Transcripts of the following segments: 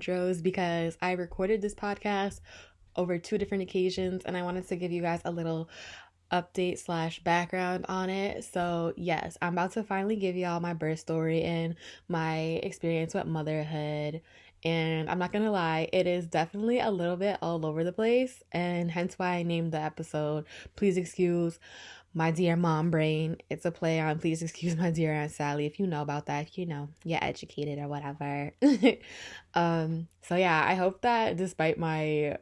intros because I recorded this podcast over 2 different occasions and I wanted to give you guys a little update slash background on it. So yes, I'm about to finally give y'all my birth story and my experience with motherhood. And I'm not gonna lie, it is definitely a little bit all over the place, and hence why I named the episode Please Excuse My Dear Mom Brain. It's a play on Please Excuse My Dear Aunt Sally. If you know about that, you know, you're educated or whatever. So yeah, I hope that despite my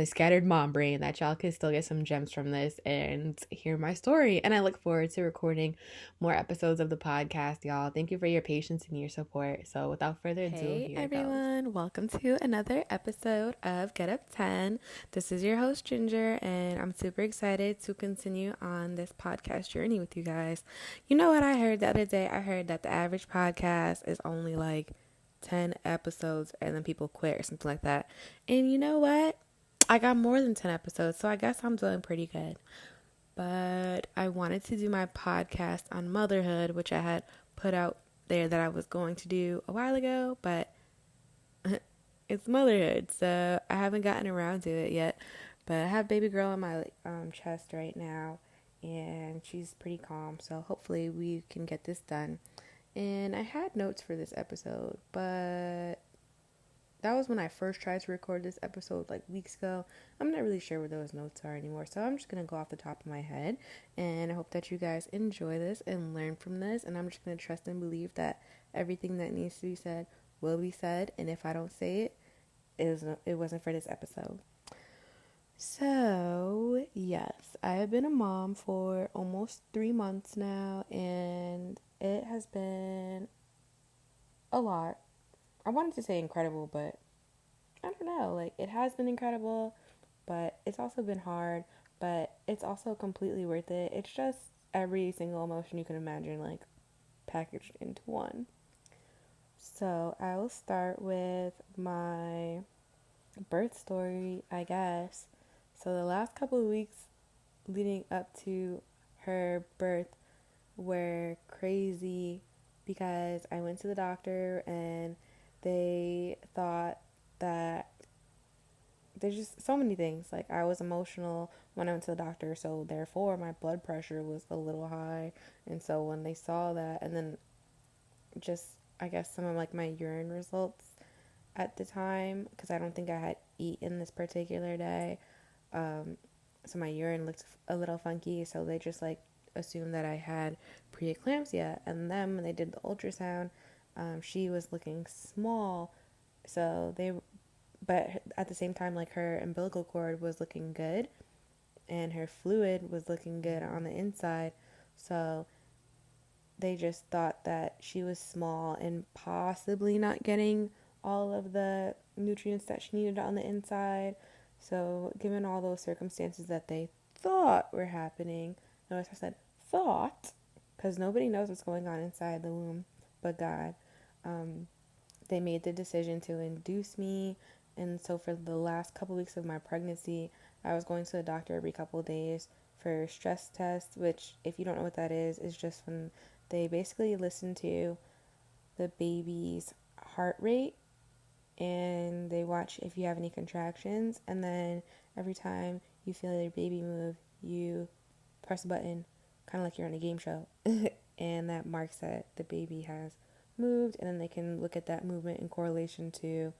scattered mom brain, that y'all can still get some gems from this and hear my story. And I look forward to recording more episodes of the podcast, y'all. Thank you for your patience and your support. So without further ado, Hey here everyone, goes. welcome to another episode of Get Up 10. This is your host Ginger, and I'm super excited to continue on this podcast journey with you guys. You know what I heard the other day? I heard that the average podcast is only like 10 episodes and then people quit or something like that. And you know what? I got more than 10 episodes, so I guess I'm doing pretty good. But I wanted to do my podcast on motherhood, which I had put out there that I was going to do a while ago, but it's motherhood, so I haven't gotten around to it yet. But I have baby girl on my chest right now, and she's pretty calm, so hopefully we can get this done. And I had notes for this episode, but that was when I first tried to record this episode like weeks ago. I'm not really sure where those notes are anymore, so I'm just going to go off the top of my head, and I hope that you guys enjoy this and learn from this, and I'm just going to trust and believe that everything that needs to be said will be said, and if I don't say it, it wasn't for this episode. So, yes, I have been a mom for almost 3 months now, and it has been a lot. I wanted to say incredible, but I don't know. Like, it has been incredible, but it's also been hard, but it's also completely worth it. It's just every single emotion you can imagine, like, packaged into one. So, I will start with my birth story, I guess. So, the last couple of weeks leading up to her birth were crazy because I went to the doctor and they thought that there's just so many things. Like, I was emotional when I went to the doctor, so therefore my blood pressure was a little high. And so when they saw that, and then just, I guess, some of like my urine results at the time, because I don't think I had eaten this particular day, so my urine looked a little funky, so they just like assumed that I had preeclampsia. And then when they did the ultrasound, she was looking small, so but at the same time, like, her umbilical cord was looking good and her fluid was looking good on the inside, so they just thought that she was small and possibly not getting all of the nutrients that she needed on the inside. So given all those circumstances that they thought were happening, notice I said thought, because nobody knows what's going on inside the womb but God. They made the decision to induce me, and so for the last couple weeks of my pregnancy, I was going to the doctor every couple of days for stress tests, which, if you don't know what that is just when they basically listen to the baby's heart rate and they watch if you have any contractions, and then every time you feel your baby move, you press a button, kind of like you're on a game show, and that marks that the baby has moved, and then they can look at that movement in correlation to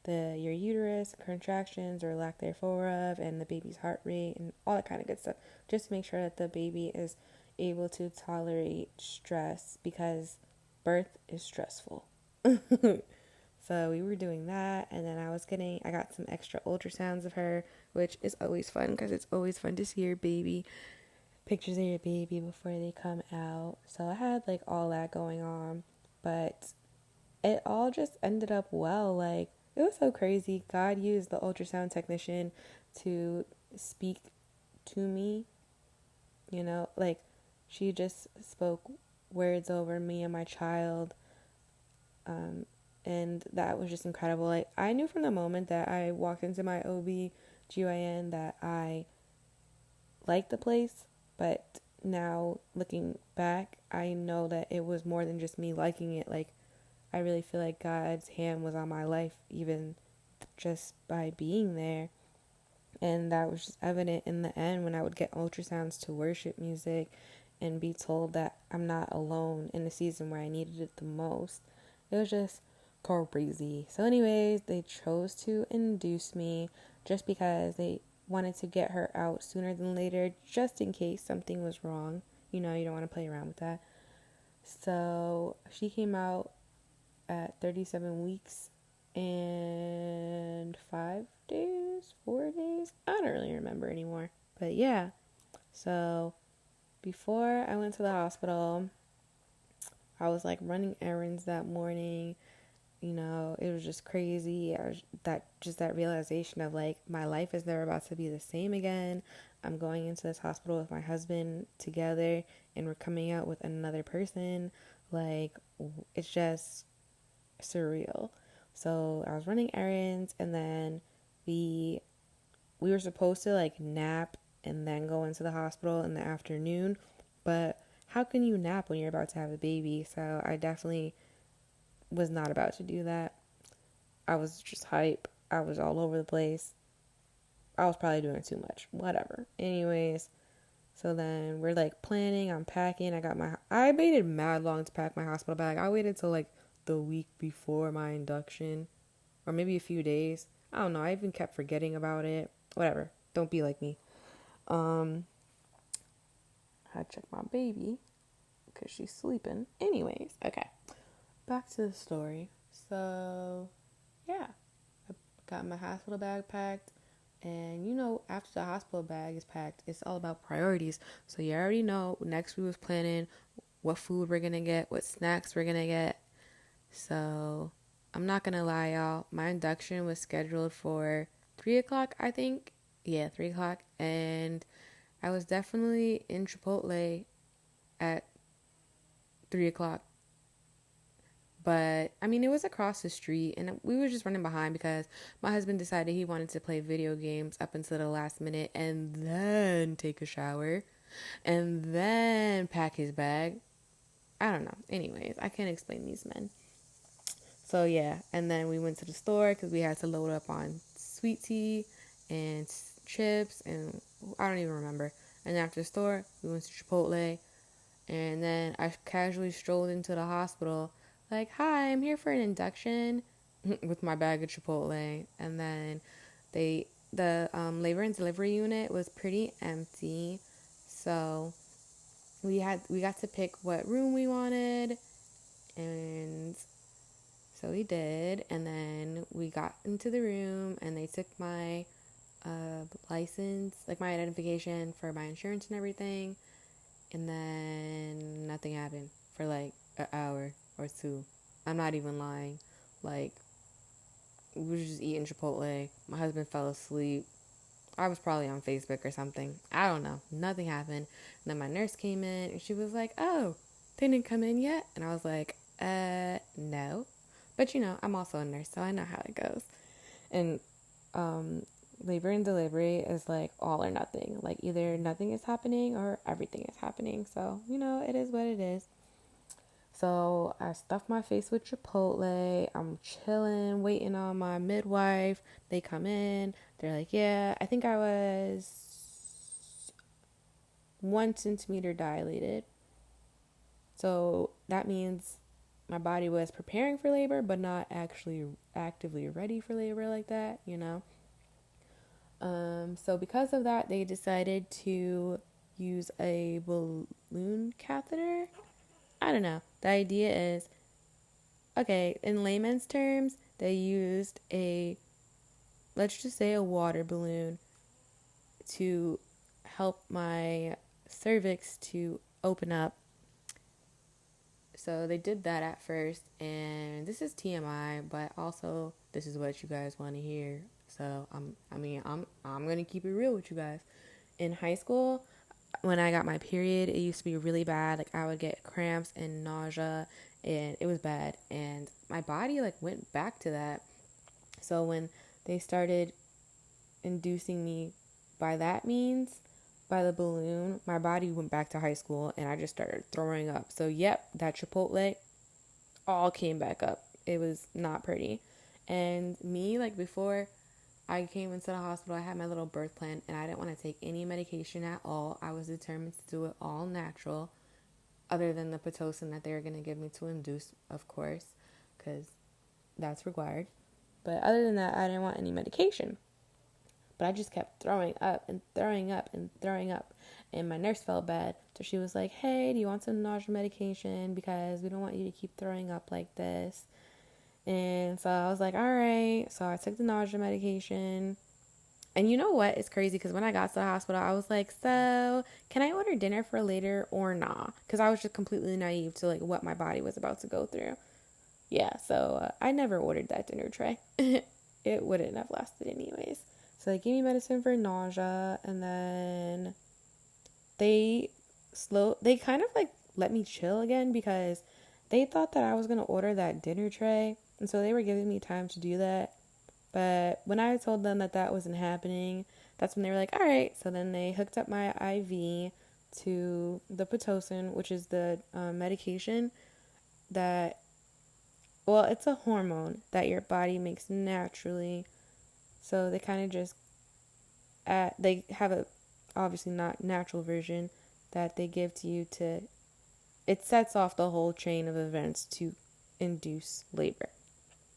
your uterus, contractions or lack thereof, and the baby's heart rate and all that kind of good stuff, just to make sure that the baby is able to tolerate stress, because birth is stressful. So we were doing that, and then I got some extra ultrasounds of her, which is always fun because it's always fun to see your baby, pictures of your baby before they come out. So I had like all that going on, but it all just ended up well. Like, it was so crazy. God used the ultrasound technician to speak to me, like, she just spoke words over me and my child, and that was just incredible. Like, I knew from the moment that I walked into my OB/GYN that I liked the place, but now looking back, I know that it was more than just me liking it. Like, I really feel like God's hand was on my life, even just by being there. And that was just evident in the end when I would get ultrasounds to worship music and be told that I'm not alone in the season where I needed it the most. It was just crazy. So, anyways, they chose to induce me just because they wanted to get her out sooner than later, just in case something was wrong. You know, you don't want to play around with that. So, she came out at 37 weeks and 5 days, 4 days. I don't really remember anymore. But yeah, so before I went to the hospital, I was like running errands that morning. You know, it was just crazy. That realization of like my life is never about to be the same again. I'm going into this hospital with my husband together, and we're coming out with another person. Like, it's just surreal. So I was running errands, and then we were supposed to like nap and then go into the hospital in the afternoon, but how can you nap when you're about to have a baby? So I definitely was not about to do that. I was just hype. I was all over the place. I was probably doing too much. Whatever. Anyways, so then we're like planning, I'm packing. I waited mad long to pack my hospital bag. I waited till like the week before my induction, or maybe a few days. I don't know. I even kept forgetting about it. Whatever. Don't be like me. I had to check my baby because she's sleeping. Anyways, okay. Back to the story. So, yeah. I got my hospital bag packed. And you know, after the hospital bag is packed, it's all about priorities. So you already know next we was planning what food we're gonna get, what snacks we're gonna get. So I'm not gonna lie, y'all. My induction was scheduled for 3 o'clock, I think. Yeah, 3 o'clock. And I was definitely in Chipotle at 3 o'clock. But I mean, it was across the street, and we were just running behind because my husband decided he wanted to play video games up until the last minute and then take a shower and then pack his bag. I don't know. Anyways, I can't explain these men. So yeah, and then we went to the store because we had to load up on sweet tea and chips, and I don't even remember. And after the store, we went to Chipotle, and then I casually strolled into the hospital, like, "Hi, I'm here for an induction," with my bag of Chipotle. And then the labor and delivery unit was pretty empty, so we got to pick what room we wanted, and so we did. And then we got into the room, and they took my license, like my identification for my insurance and everything. And then nothing happened for like an hour or two. I'm not even lying. Like, we were just eating Chipotle. My husband fell asleep. I was probably on Facebook or something. I don't know. Nothing happened. And then my nurse came in and she was like, "Oh, they didn't come in yet?" And I was like, no. But you know, I'm also a nurse, so I know how it goes. And um, labor and delivery is like all or nothing. Like, either nothing is happening or everything is happening. So, you know, it is what it is. So I stuffed my face with Chipotle. I'm chilling, waiting on my midwife. They come in. They're like, "Yeah, I think I was 1 centimeter dilated." So that means my body was preparing for labor, but not actually actively ready for labor like that, you know? So because of that, they decided to use a balloon catheter. I don't know. The idea is, okay, in layman's terms, they used let's just say a water balloon to help my cervix to open up. So they did that at first, and this is TMI, but also this is what you guys want to hear. So I'm gonna keep it real with you guys. In high school, when I got my period, it used to be really bad. Like, I would get cramps and nausea, and it was bad. And my body like went back to that. So when they started inducing me by that means, by the balloon, my body went back to high school, and I just started throwing up. So yep, that Chipotle all came back up. It was not pretty. And me, like before I came into the hospital, I had my little birth plan and I didn't want to take any medication at all. I was determined to do it all natural, other than the Pitocin that they were going to give me to induce, of course, because that's required. But other than that, I didn't want any medication. But I just kept throwing up and throwing up and throwing up. And my nurse felt bad. So she was like, hey, do you want some nausea medication? Because we don't want you to keep throwing up like this. And so I was like, all right. So I took the nausea medication. And you know what? It's crazy because when I got to the hospital, I was like, so can I order dinner for later or nah? Because I was just completely naive to like what my body was about to go through. Yeah, so I never ordered that dinner tray. It wouldn't have lasted anyways. So they gave me medicine for nausea, and then they kind of like let me chill again because they thought that I was going to order that dinner tray. And so they were giving me time to do that. But when I told them that that wasn't happening, that's when they were like, all right. So then they hooked up my IV to the Pitocin, which is the medication that, well, it's a hormone that your body makes naturally. So they kind of just, they have a obviously not natural version that they give to you to, it sets off the whole chain of events to induce labor,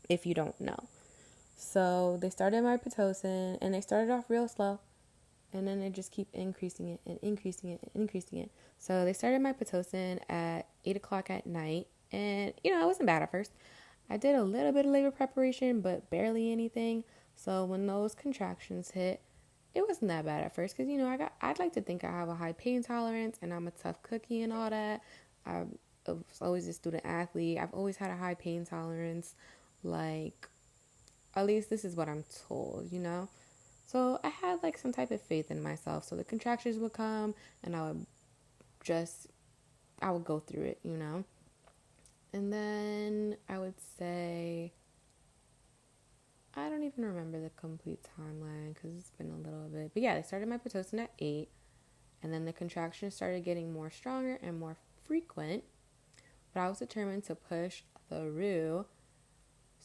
if you don't know. So they started my Pitocin, and they started off real slow, and then they just keep increasing it and increasing it and increasing it. So they started my Pitocin at 8 o'clock at night, and it wasn't bad at first. I did a little bit of labor preparation, but barely anything. So when those contractions hit, it wasn't that bad at first because, I'd like to think I have a high pain tolerance and I'm a tough cookie and all that. I was always a student athlete. I've always had a high pain tolerance. Like, at least this is what I'm told. So I had like some type of faith in myself. So the contractions would come and I would go through it. And then I would say, I don't even remember the complete timeline because it's been a little bit. But yeah, they started my Pitocin at 8. And then the contractions started getting more stronger and more frequent. But I was determined to push through.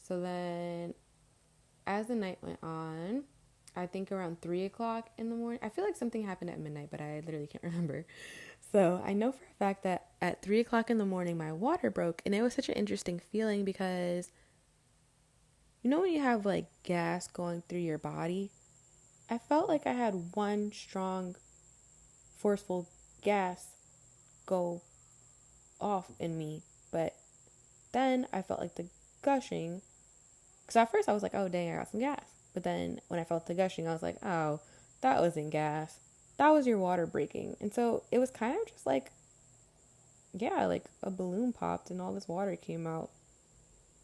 So then as the night went on, I think around 3 o'clock in the morning. I feel like something happened at midnight, but I literally can't remember. So I know for a fact that at 3 o'clock in the morning, my water broke. And it was such an interesting feeling because when you have like gas going through your body, I felt like I had one strong, forceful gas go off in me. But then I felt like the gushing, because at first I was like, oh dang, I got some gas. But then when I felt the gushing, I was like, oh, that wasn't gas. That was your water breaking. And so it was kind of just like, yeah, like a balloon popped and all this water came out.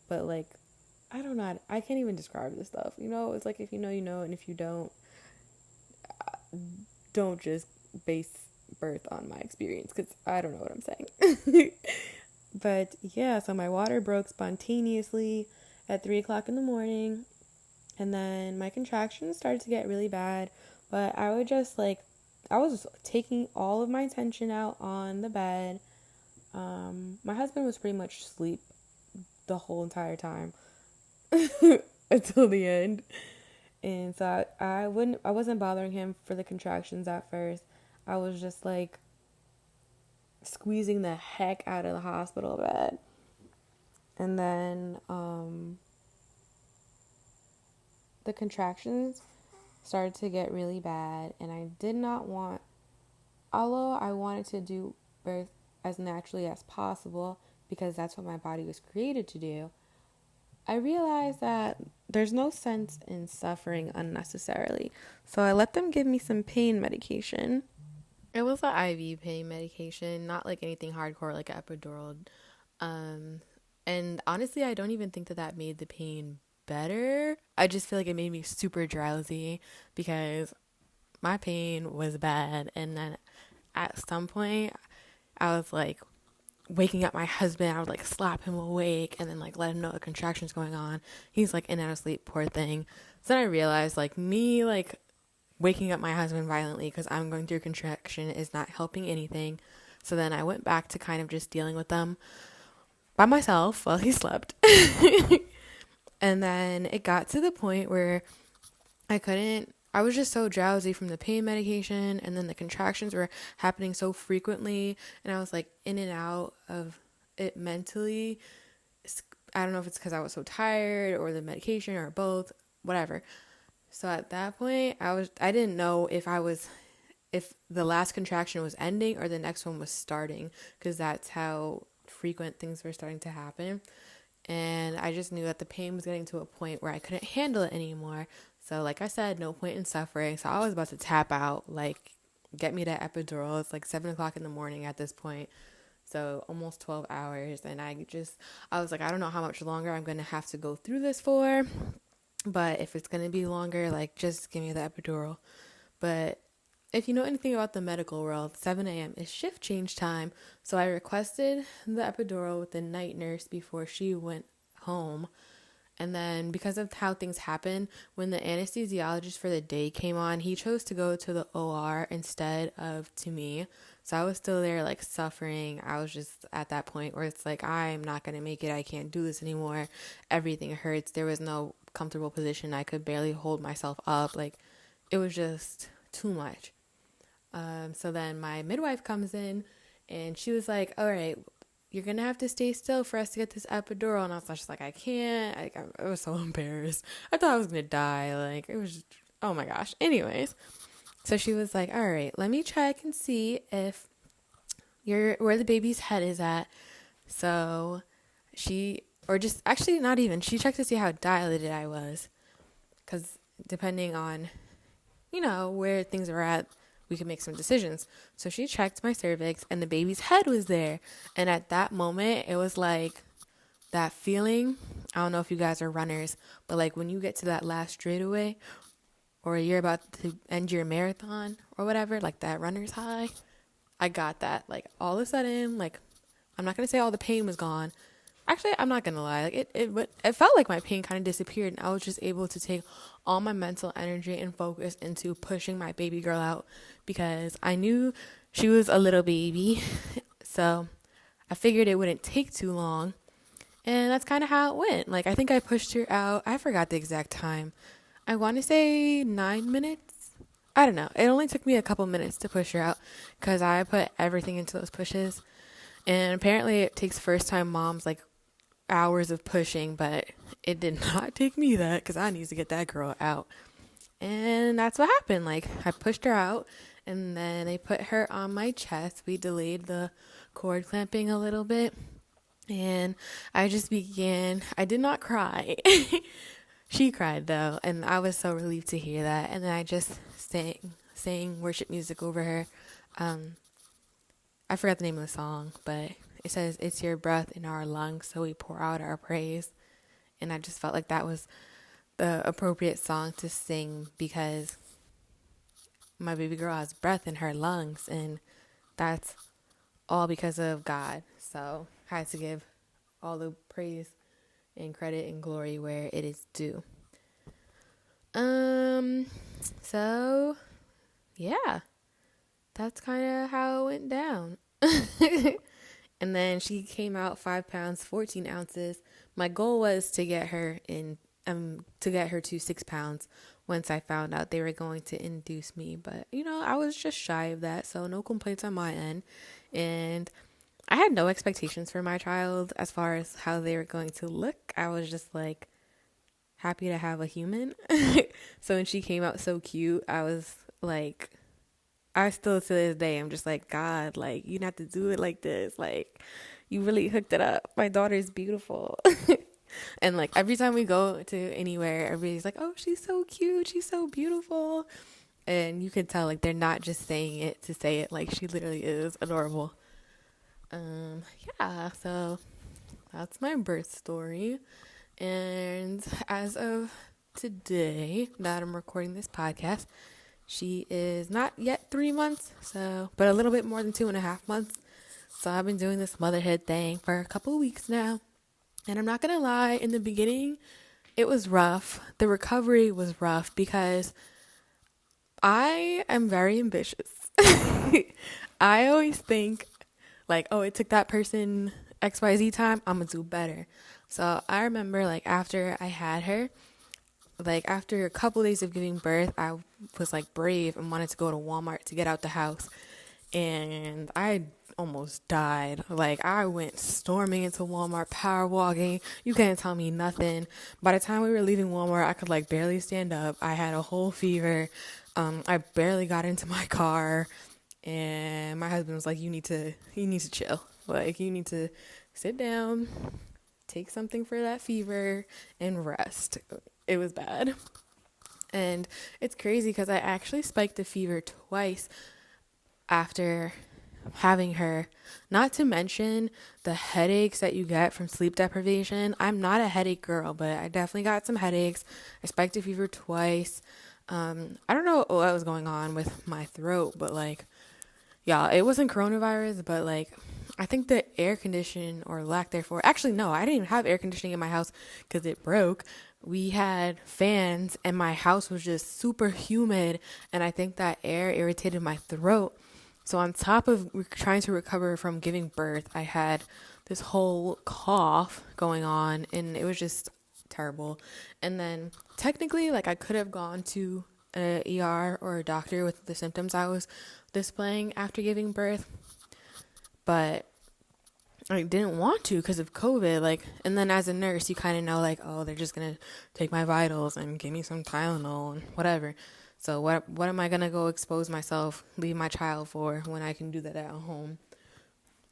But like, I don't know. I can't even describe this stuff. It's like if you know, and if you don't just base birth on my experience because I don't know what I'm saying. But yeah, so my water broke spontaneously at 3 o'clock in the morning. And then my contractions started to get really bad. But I would just I was taking all of my tension out on the bed. My husband was pretty much asleep the whole entire time. Until the end. And so I wasn't bothering him for the contractions at first. I was just like squeezing the heck out of the hospital bed. And then the contractions started to get really bad, and I did not want, although I wanted to do birth as naturally as possible because that's what my body was created to do, I realized that there's no sense in suffering unnecessarily. So I let them give me some pain medication. It was an IV pain medication, not like anything hardcore like an epidural. And honestly, I don't even think that made the pain better. I just feel like it made me super drowsy because my pain was bad. And then at some point, I was like, waking up my husband. I would like slap him awake and then like let him know the contraction's going on. He's like in and out of sleep, poor thing. So then I realized like me like waking up my husband violently because I'm going through a contraction is not helping anything. So then I went back to kind of just dealing with them. by myself while he slept. And then it got to the point where I was just so drowsy from the pain medication, and then the contractions were happening so frequently, and I was like in and out of it mentally. I don't know if it's because I was so tired or the medication or both, whatever. So at that point, I didn't know if the last contraction was ending or the next one was starting, because that's how frequent things were starting to happen. And I just knew that the pain was getting to a point where I couldn't handle it anymore. So like I said, no point in suffering. So I was about to tap out, like get me that epidural. It's like 7 o'clock in the morning at this point. So almost 12 hours. And I was like, I don't know how much longer I'm going to have to go through this for. But if it's going to be longer, like just give me the epidural. But if you know anything about the medical world, 7 a.m. is shift change time. So I requested the epidural with the night nurse before she went home. And then because of how things happen, when the anesthesiologist for the day came on, he chose to go to the OR instead of to me. So I was still there like suffering. I was just at that point where it's like, I'm not going to make it. I can't do this anymore. Everything hurts. There was no comfortable position. I could barely hold myself up. Like it was just too much. So then my midwife comes in and she was like, all right, you're going to have to stay still for us to get this epidural. And I was just like, I can't. I was so embarrassed. I thought I was going to die. Like it was, oh my gosh. Anyways, so she was like, all right, let me check and see if where the baby's head is at. So she checked to see how dilated I was. Because depending on, where things are at, we could make some decisions. So she checked my cervix and the baby's head was there. And at that moment, it was like that feeling. I don't know if you guys are runners, but like when you get to that last straightaway or you're about to end your marathon or whatever, like that runner's high, I got that. Like all of a sudden, like I'm not going to say all the pain was gone. Actually, I'm not going to lie. Like it felt like my pain kind of disappeared and I was just able to take all my mental energy and focus into pushing my baby girl out because I knew she was a little baby. So I figured it wouldn't take too long. And that's kind of how it went. Like I think I pushed her out. I forgot the exact time. I want to say 9 minutes. I don't know. It only took me a couple minutes to push her out because I put everything into those pushes. And apparently it takes first time moms like hours of pushing, but it did not take me that because I need to get that girl out. And that's what happened. Like I pushed her out and then they put her on my chest. We delayed the cord clamping a little bit and I did not cry. She cried though, and I was so relieved to hear that. And then I just sang worship music over her. I forgot the name of the song, but it says, "It's your breath in our lungs, so we pour out our praise." And I just felt like that was the appropriate song to sing because my baby girl has breath in her lungs, and that's all because of God. So I had to give all the praise and credit and glory where it is due. So yeah, that's kind of how it went down. And then she came out 5 pounds, 14 ounces. My goal was to get her to 6 pounds once I found out they were going to induce me. But, I was just shy of that. So no complaints on my end. And I had no expectations for my child as far as how they were going to look. I was just like happy to have a human. So when she came out so cute, I was like, I still to this day, I'm just like, God, like you didn't have to do it like this. Like you really hooked it up. My daughter's beautiful. And like every time we go to anywhere, everybody's like, oh, she's so cute. She's so beautiful. And you can tell like they're not just saying it to say it. Like she literally is adorable. Yeah, so that's my birth story. And as of today that I'm recording this podcast, she is not yet 3 months, but a little bit more than 2.5 months. So I've been doing this motherhood thing for a couple weeks now. And I'm not going to lie, in the beginning, it was rough. The recovery was rough because I am very ambitious. I always think like, oh, it took that person XYZ time, I'm gonna do better. So I remember like after I had her, like after a couple days of giving birth, I was like brave and wanted to go to Walmart to get out the house. And I almost died. Like I went storming into Walmart, power walking. You can't tell me nothing. By the time we were leaving Walmart, I could like barely stand up. I had a whole fever. I barely got into my car, and my husband was like, you need to chill. Like you need to sit down, take something for that fever, and rest. It was bad. And it's crazy because I actually spiked the fever twice after having her. Not to mention the headaches that you get from sleep deprivation. I'm not a headache girl, but I definitely got some headaches. I spiked a fever twice. I don't know what was going on with my throat, but like, yeah, it wasn't coronavirus, but like, I think the air condition or lack thereof. Actually, no, I didn't even have air conditioning in my house because it broke. We had fans and my house was just super humid. And I think that air irritated my throat. So on top of trying to recover from giving birth, I had this whole cough going on and it was just terrible. And then technically, like I could have gone to an ER or a doctor with the symptoms I was displaying after giving birth, but I didn't want to because of COVID. Like, and then as a nurse, you kind of know like, oh, they're just gonna take my vitals and give me some Tylenol and whatever. So what am I gonna go expose myself, leave my child for when I can do that at home?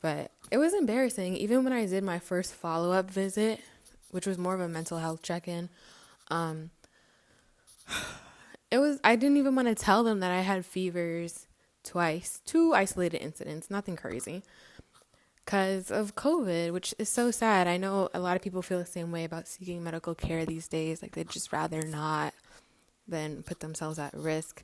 But it was embarrassing. Even when I did my first follow-up visit, which was more of a mental health check-in, I didn't even want to tell them that I had fevers twice, 2 isolated incidents, nothing crazy, because of COVID, which is so sad. I know a lot of people feel the same way about seeking medical care these days. Like they'd just rather not than put themselves at risk.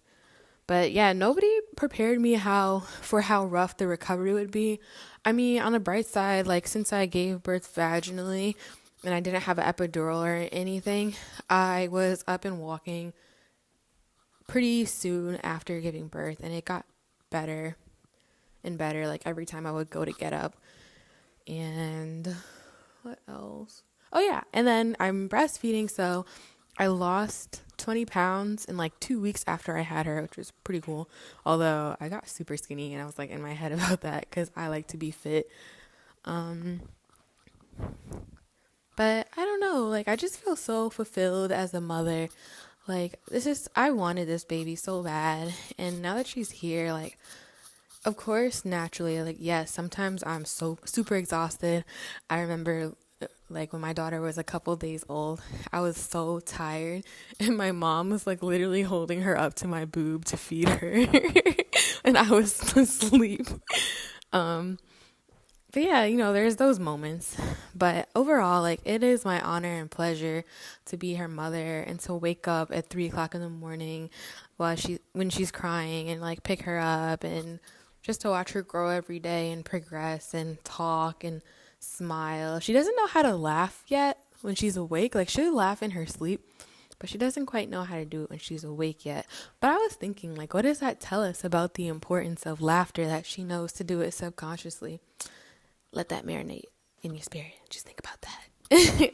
But yeah, nobody prepared me for how rough the recovery would be. I mean, on the bright side, like since I gave birth vaginally and I didn't have an epidural or anything, I was up and walking pretty soon after giving birth, and it got better and better like every time I would go to get up. And what else? Oh yeah, and then I'm breastfeeding, so I lost 20 pounds in like 2 weeks after I had her, which was pretty cool. Although I got super skinny and I was like in my head about that because I like to be fit. But I don't know, like I just feel so fulfilled as a mother. Like I wanted this baby so bad, and now that she's here, like of course naturally, like yes, sometimes I'm so super exhausted. I remember like when my daughter was a couple days old, I was so tired and my mom was like literally holding her up to my boob to feed her and I was asleep. But yeah, there's those moments. But overall, like it is my honor and pleasure to be her mother and to wake up at 3 o'clock in the morning when she's crying and like pick her up and just to watch her grow every day and progress and talk and smile. She doesn't know how to laugh yet when she's awake. Like she'll laugh in her sleep, but she doesn't quite know how to do it when she's awake yet. But I was thinking, like, what does that tell us about the importance of laughter, that she knows to do it subconsciously? Let that marinate in your spirit. Just think about that.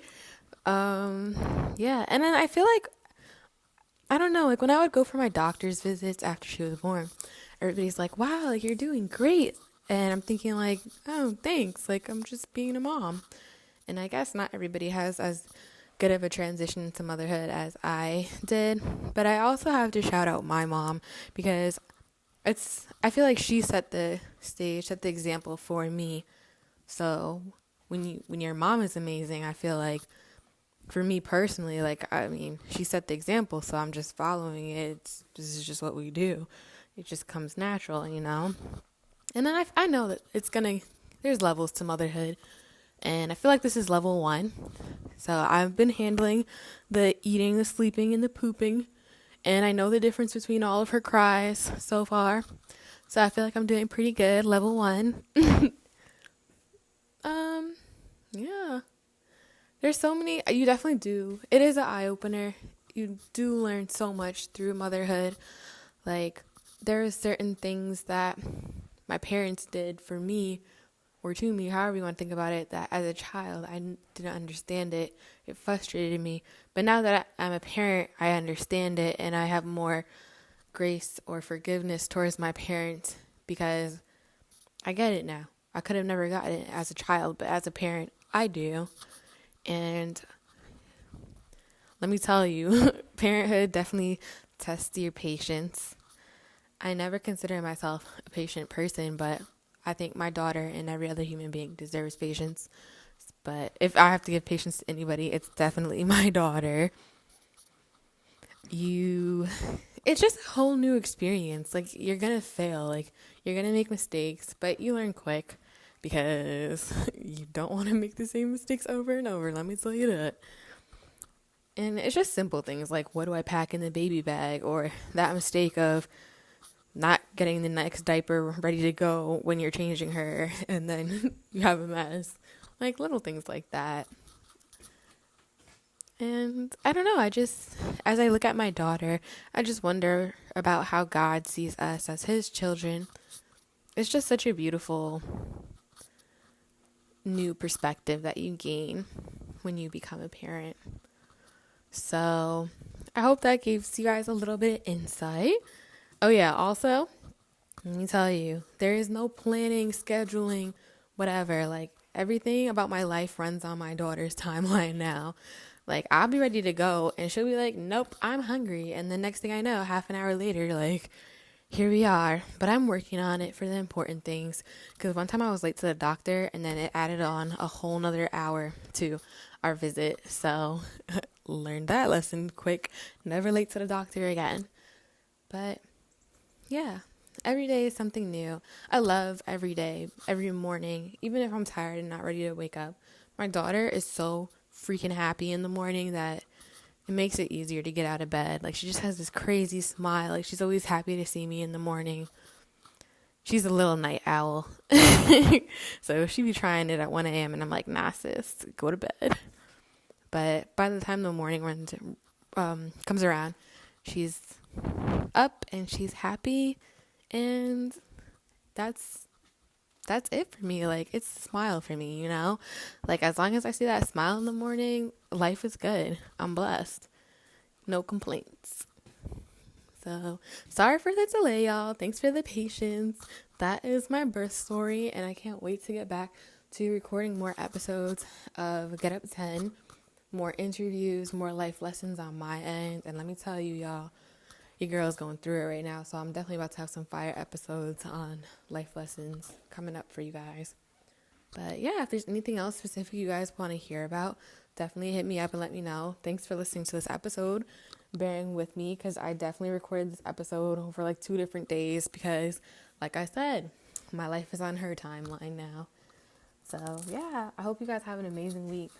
Yeah. And then I feel like, I don't know, like when I would go for my doctor's visits after she was born, everybody's like, wow, like you're doing great. And I'm thinking like, oh, thanks. Like I'm just being a mom. And I guess not everybody has as good of a transition to motherhood as I did. But I also have to shout out my mom because I feel like she set the stage, set the example for me. So when your mom is amazing, I feel like for me personally, like, I mean, she set the example, so I'm just following it. This is just what we do. It just comes natural, And then I know that there's levels to motherhood. And I feel like this is level 1. So I've been handling the eating, the sleeping, and the pooping. And I know the difference between all of her cries so far. So I feel like I'm doing pretty good. Level 1. Yeah. There's so many, you definitely do. It is an eye-opener. You do learn so much through motherhood. Like, there are certain things that my parents did for me or to me, however you want to think about it, that as a child, I didn't understand it. It frustrated me. But now that I'm a parent, I understand it, and I have more grace or forgiveness towards my parents because I get it now. I could have never gotten it as a child, but as a parent, I do. And let me tell you, parenthood definitely tests your patience. I never consider myself a patient person, but I think my daughter and every other human being deserves patience. But if I have to give patience to anybody, it's definitely my daughter. It's just a whole new experience. Like, you're gonna fail, like, you're gonna make mistakes, but you learn quick because you don't want to make the same mistakes over and over. Let me tell you that. And it's just simple things like, what do I pack in the baby bag? Or that mistake of not getting the next diaper ready to go when you're changing her, and then you have a mess. Like, little things like that. And I don't know, as I look at my daughter, I just wonder about how God sees us as his children. It's just such a beautiful new perspective that you gain when you become a parent. So I hope that gives you guys a little bit of insight. Oh yeah, also, let me tell you, there is no planning, scheduling, whatever. Like, everything about my life runs on my daughter's timeline now. Like, I'll be ready to go, and she'll be like, nope, I'm hungry. And the next thing I know, half an hour later, like, here we are. But I'm working on it for the important things. Because one time I was late to the doctor, and then it added on a whole nother hour to our visit. So, learned that lesson quick. Never late to the doctor again. But, yeah. Every day is something new. I love every day, every morning, even if I'm tired and not ready to wake up. My daughter is so freaking happy in the morning that it makes it easier to get out of bed. Like, she just has this crazy smile. Like, she's always happy to see me in the morning. She's a little night owl. So she be trying it at 1 a.m. and I'm like, nah, sis, go to bed. But by the time the morning comes around, she's up and she's happy. And that's it for me. Like, it's a smile for me, you know? Like, as long as I see that smile in the morning, life is good. I'm blessed. No complaints. So, sorry for the delay, y'all. Thanks for the patience. That is my birth story, and I can't wait to get back to recording more episodes of Get Up 10, more interviews, more life lessons on my end. And let me tell you, y'all, your girl's going through it right now, so I'm definitely about to have some fire episodes on life lessons coming up for you guys. But yeah, if there's anything else specific you guys want to hear about, definitely hit me up and let me know. Thanks for listening to this episode, bearing with me, because I definitely recorded this episode over like 2 different days because, like I said, my life is on her timeline now. So yeah, I hope you guys have an amazing week.